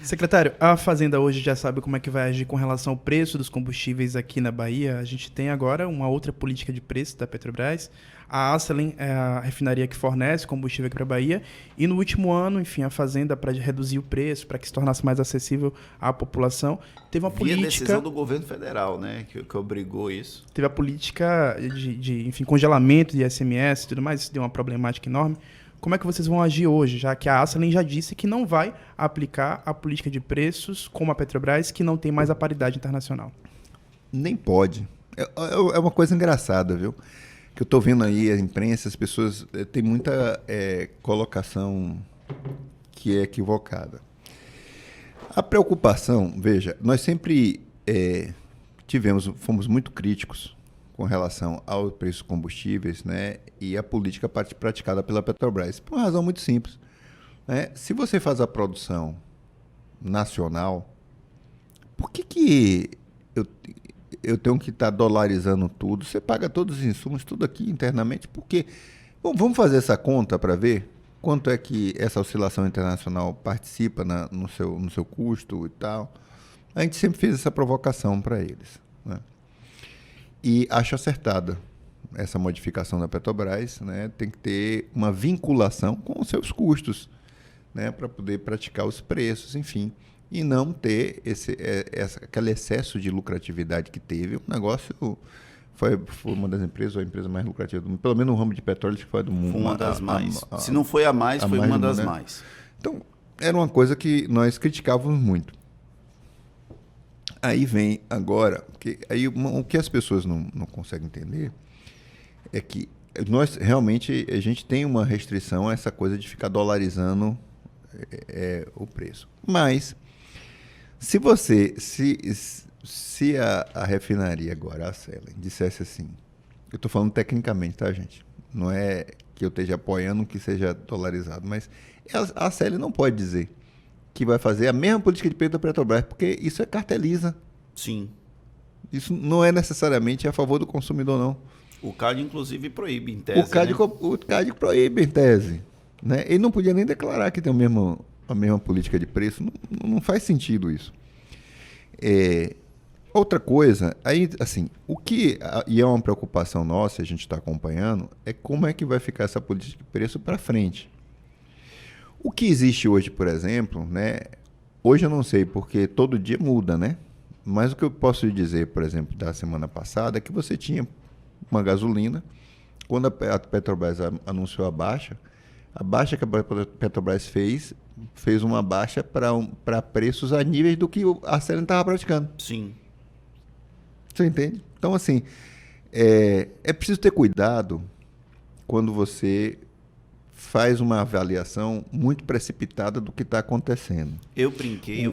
Secretário, a Fazenda hoje já sabe como é que vai agir com relação ao preço dos combustíveis aqui na Bahia. A gente tem agora uma outra política de preço da Petrobras. A Acelen é a refinaria que fornece combustível aqui para a Bahia. E no último ano, enfim, a Fazenda, para reduzir o preço, para que se tornasse mais acessível à população, teve uma Via política... decisão do governo federal, né, que obrigou isso. Teve a política enfim, congelamento de ICMS e tudo mais. Isso deu uma problemática enorme. Como é que vocês vão agir hoje, já que a Acelen já disse que não vai aplicar a política de preços como a Petrobras, que não tem mais a paridade internacional? Nem pode. É uma coisa engraçada, viu? Que eu estou vendo aí a imprensa, as pessoas têm muita colocação que é equivocada. A preocupação, veja, nós sempre fomos muito críticos com relação ao preço dos combustíveis, né, e a política praticada pela Petrobras, por uma razão muito simples, né? Se você faz a produção nacional, por que eu tenho que estar dolarizando tudo? Você paga todos os insumos, tudo aqui internamente, porque... Bom, vamos fazer essa conta para ver quanto é que essa oscilação internacional participa no seu custo e tal. A gente sempre fez essa provocação para eles, né? E acho acertada essa modificação da Petrobras, né? Tem que ter uma vinculação com os seus custos, né? Para poder praticar os preços, enfim, e não ter aquele excesso de lucratividade que teve. O negócio foi uma das empresas, ou a empresa mais lucrativa do mundo, pelo menos no ramo de petróleo, que foi do mundo. Foi uma das mais. Se não foi a mais, foi uma das mais. Então, era uma coisa que nós criticávamos muito. Aí vem agora, o que as pessoas não conseguem entender é que nós realmente, a gente tem uma restrição a essa coisa de ficar dolarizando o preço. Mas, se a refinaria agora, a Acelen, dissesse assim, eu estou falando tecnicamente, tá, gente? Não é que eu esteja apoiando que seja dolarizado, mas a Acelen não pode dizer que vai fazer a mesma política de preço da Petrobras, porque isso carteliza. Sim. Isso não é necessariamente a favor do consumidor, não. O CAD, inclusive, proíbe, em tese. O CAD proíbe, em tese, né? Ele não podia nem declarar que tem a mesma política de preço. Não faz sentido isso. Outra coisa, aí, assim, e é uma preocupação nossa, a gente está acompanhando, é como é que vai ficar essa política de preço para frente. O que existe hoje, por exemplo, né? Hoje eu não sei, porque todo dia muda, né? Mas o que eu posso lhe dizer, por exemplo, da semana passada, é que você tinha uma gasolina, quando a Petrobras anunciou a baixa que a Petrobras fez uma baixa para preços a níveis do que a Acelen estava praticando. Sim. Você entende? Então, assim, é preciso ter cuidado quando você faz uma avaliação muito precipitada do que está acontecendo. Eu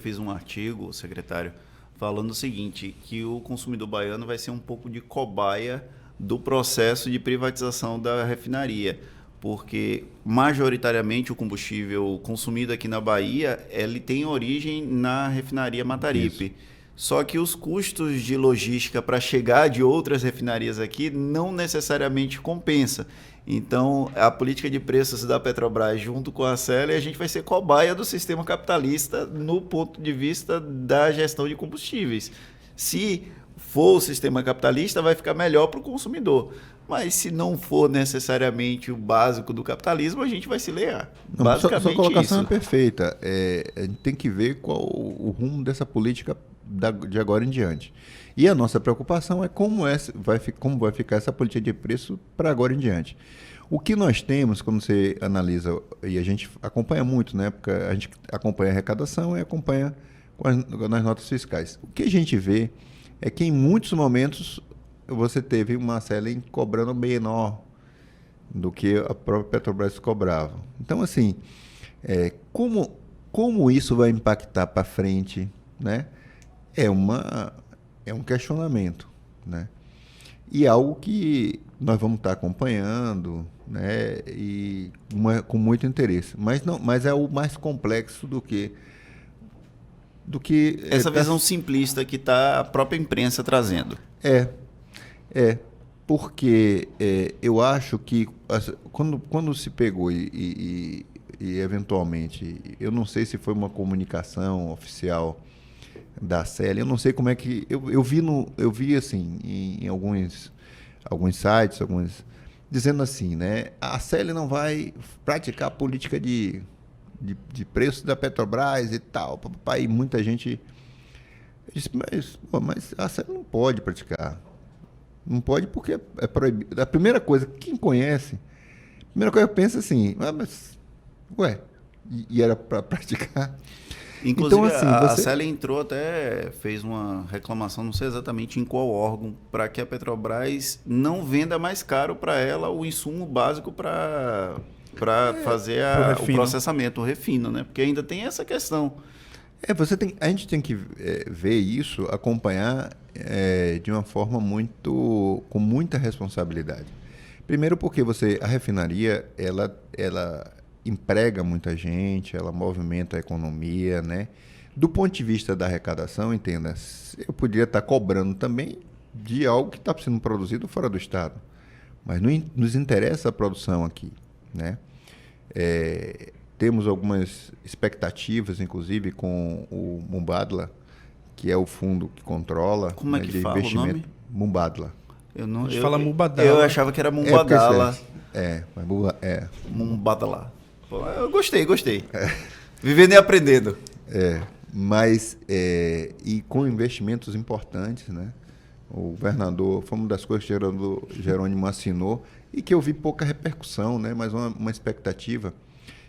fiz um artigo, secretário, falando o seguinte, que o consumidor baiano vai ser um pouco de cobaia do processo de privatização da refinaria, porque majoritariamente o combustível consumido aqui na Bahia, ele tem origem na refinaria Mataripe. Isso. Só que os custos de logística para chegar de outras refinarias aqui não necessariamente compensa. Então, a política de preços da Petrobras junto com a Acelen, a gente vai ser cobaia do sistema capitalista no ponto de vista da gestão de combustíveis. Se for o sistema capitalista, vai ficar melhor para o consumidor. Mas se não for necessariamente o básico do capitalismo, a gente vai se lear. Basicamente sua colocação isso. É perfeita. A gente tem que ver qual o rumo dessa política de agora em diante. E a nossa preocupação é como vai ficar essa política de preço para agora em diante. O que nós temos, quando você analisa, e a gente acompanha muito, né? Porque a gente acompanha a arrecadação e acompanha nas notas fiscais. O que a gente vê é que em muitos momentos você teve uma Acelen cobrando menor do que a própria Petrobras cobrava. Então, assim, como isso vai impactar para frente, né? É um questionamento, né? E algo que nós vamos estar acompanhando, né? E com muito interesse. Mas é o mais complexo do que essa visão simplista que está a própria imprensa trazendo. Porque eu acho que quando se pegou e e eventualmente, eu não sei se foi uma comunicação oficial da CEL, eu não sei como é que... Eu vi assim, em alguns sites, dizendo assim, né? A CEL não vai praticar a política de preço da Petrobras e tal. E muita gente disse, mas a CEL não pode praticar. Não pode porque é proibido. A primeira coisa, quem conhece, a primeira coisa que pensa assim, e era para praticar? Inclusive, Então, assim, a CEL entrou até, fez uma reclamação, não sei exatamente em qual órgão, para que a Petrobras não venda mais caro para ela o insumo básico para fazer o processamento, o refino, né? Porque ainda tem essa questão. A gente tem que ver isso, acompanhar de uma forma com muita responsabilidade. Primeiro porque a refinaria, ela emprega muita gente, ela movimenta a economia, né? Do ponto de vista da arrecadação, entenda, eu poderia estar cobrando também de algo que está sendo produzido fora do estado, mas nos interessa a produção aqui, né? Temos algumas expectativas, inclusive, com o Mubadala, que é o fundo que controla. Como é que fala o nome? Mubadala. A gente fala Mubadala. Eu achava que era Mubadala. Mubadala. Pô, eu gostei. Vivendo e aprendendo. Mas e com investimentos importantes, né? O governador, foi uma das coisas que o Jerônimo assinou e que eu vi pouca repercussão, né? Mas uma expectativa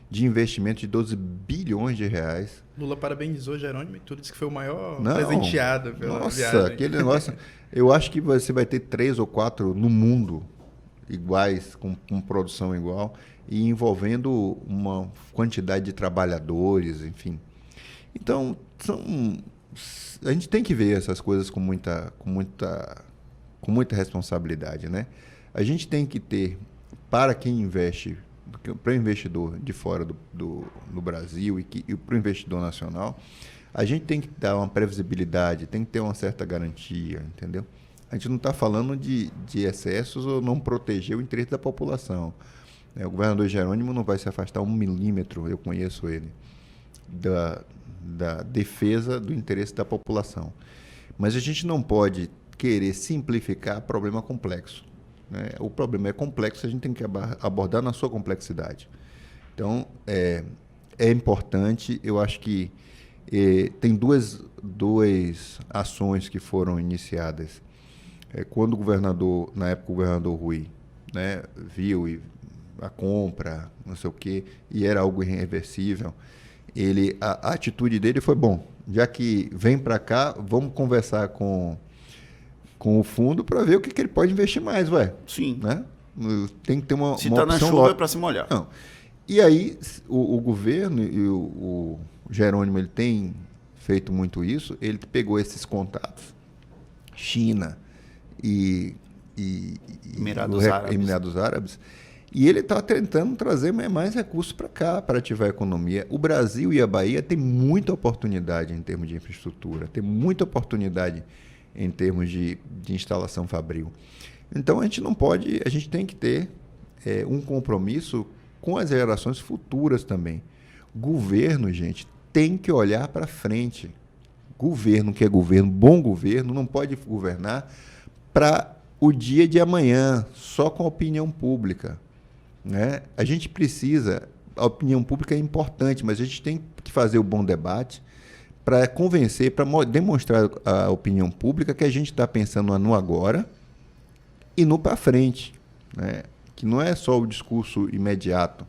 de investimento de 12 bilhões de reais. Lula parabenizou Jerônimo e tudo, disse que foi o maior presenteado pela viagem. Nossa, aquele negócio... Eu acho que você vai ter 3 ou 4 no mundo iguais, com produção igual, e envolvendo uma quantidade de trabalhadores, enfim. Então, a gente tem que ver essas coisas com muita responsabilidade, né? A gente tem que ter, para quem investe, para o investidor de fora do Brasil e para o investidor nacional, a gente tem que dar uma previsibilidade, tem que ter uma certa garantia, entendeu? A gente não está falando de excessos ou não proteger o interesse da população. O governador Jerônimo não vai se afastar 1 milímetro, eu conheço ele, da defesa do interesse da população. Mas a gente não pode querer simplificar problema complexo, né? O problema é complexo, a gente tem que abordar na sua complexidade. Então, é importante, eu acho que tem duas ações que foram iniciadas. Quando o governador, na época o governador Rui, né, viu a compra, não sei o quê, e era algo irreversível, a atitude dele foi, já que vem para cá, vamos conversar com o fundo para ver o que ele pode investir mais, Sim. Né? Tem que ter uma Se está na chuva é para se molhar. Não. E aí o governo e o Jerônimo, ele tem feito muito isso, ele pegou esses contatos, China e Emirados Árabes, e ele está tentando trazer mais recursos para cá, para ativar a economia. O Brasil e a Bahia têm muita oportunidade em termos de infraestrutura, tem muita oportunidade em termos de instalação fabril. Então, a gente tem que ter um compromisso com as gerações futuras também. Governo, gente, tem que olhar para frente. Governo que é governo, bom governo, não pode governar para o dia de amanhã, só com a opinião pública, né? A gente precisa, a opinião pública é importante, mas a gente tem que fazer o bom debate para convencer, para demonstrar à opinião pública que a gente está pensando no agora e no para frente, né? Que não é só o discurso imediato.